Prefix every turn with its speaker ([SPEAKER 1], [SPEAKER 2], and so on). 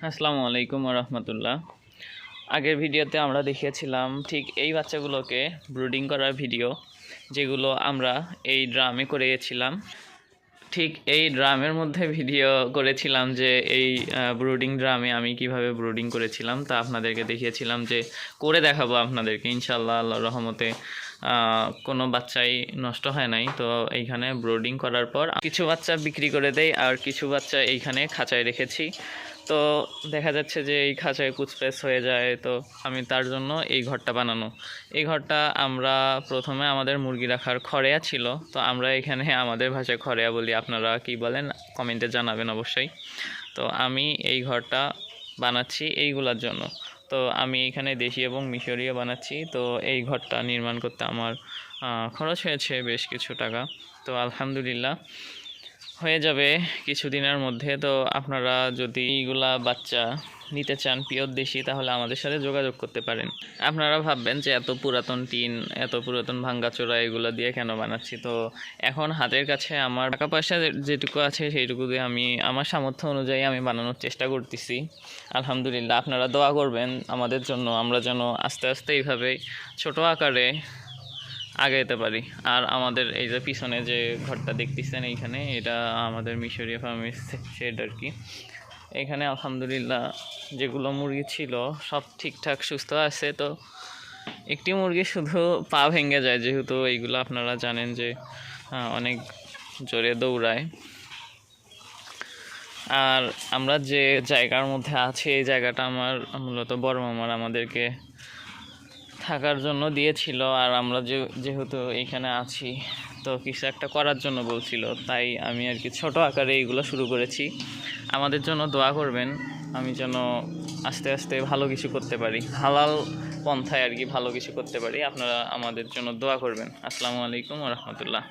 [SPEAKER 1] আসসালামু আলাইকুম রহমতুল্লাহ। আগের ভিডিওতে আমরা দেখিয়েছিলাম ঠিক এই বাচ্চাগুলোকে ব্রুডিং করার ভিডিও, যেগুলো আমরা এই ড্রামে করেছিলাম। ঠিক এই ড্রামের মধ্যে ভিডিও করেছিলাম যে এই ব্রুডিং ড্রামে আমি কিভাবে ব্রুডিং করেছিলাম, তা আপনাদেরকে দেখিয়েছিলাম যে করে দেখাবো আপনাদেরকে ইনশাল্লাহ। আল্লাহর রহমতে কোনো বাচ্চাই নষ্ট হয় নাই। তো এইখানে ব্রুডিং করার পর কিছু বাচ্চা বিক্রি করে দেয় আর কিছু বাচ্চা এইখানে খাঁচায় রেখেছি। তো দেখা যাচ্ছে যে এই খাঁচায় কুচপ্যাচ হয়ে যায়, তো আমি তার জন্য এই ঘরটা বানানো। এই ঘরটা আমরা প্রথমে আমাদের মুরগি রাখার খড়েয়া ছিল, তো আমরা এখানে আমাদের ভাষায় খড়েয়া বলি, আপনারা কি বলেন কমেন্টে জানাবেন অবশ্যই। তো আমি এই ঘরটা বানাচ্ছি এইগুলার জন্য। তো আমি এখানে দেশি এবং মিশরীয় বানাচ্ছি। তো এই ঘরটা নির্মাণ করতে আমার খরচ হয়েছে বেশ কিছু টাকা। তো আলহামদুলিল্লাহ হয়ে যাবে কিছুদিনের মধ্যে। তো আপনারা যদি এইগুলা বাচ্চা নিতে চান পিওর দেশি, তাহলে আমাদের সাথে যোগাযোগ করতে পারেন। আপনারা ভাববেন যে এত পুরাতন টিন, এত পুরাতন ভাঙ্গাচোরা এগুলো দিয়ে কেন বানাচ্ছি। তো এখন হাতের কাছে আমার টাকা পয়সা যেটুকু আছে সেইটুকু দিয়ে আমি আমার সামর্থ্য অনুযায়ী আমি বানানোর চেষ্টা করতেছি। আলহামদুলিল্লাহ আপনারা দোয়া করবেন আমাদের জন্য, আমরা যেন আস্তে আস্তে এইভাবে ছোট আকারে আগাইতে পারি। আর আমাদের এই যে পিছনে যে ঘরটা দেখতেছেন এইখানে, এটা আমাদের মিশরীয় ফার্মের শেড আর কি। এখানে আলহামদুলিল্লাহ যেগুলো মুরগি ছিল সব ঠিকঠাক সুস্থ আছে। তো একটি মুরগি শুধু পা ভেঙে যায়, যেহেতু এইগুলো আপনারা জানেন যে অনেক জোরে দৌড়ায়। আর আমরা যে জায়গার মধ্যে আছি এই জায়গাটা আমার মূলত বড় মামার আমাদেরকে থাকার জন্য দিয়েছিল। আর আমরা যেহেতু এইখানে আছি, তো কিছু একটা করার জন্য বলছিল, তাই আমি আর কি ছোট আকারে এইগুলো শুরু করেছি। আমাদের জন্য দোয়া করবেন, আমি যেন আস্তে আস্তে ভালো কিছু করতে পারি, হালাল পন্থায় আর কি ভালো কিছু করতে পারি। আপনারা আমাদের জন্য দোয়া করবেন। আসসালামু আলাইকুম ওয়া রাহমাতুল্লাহ।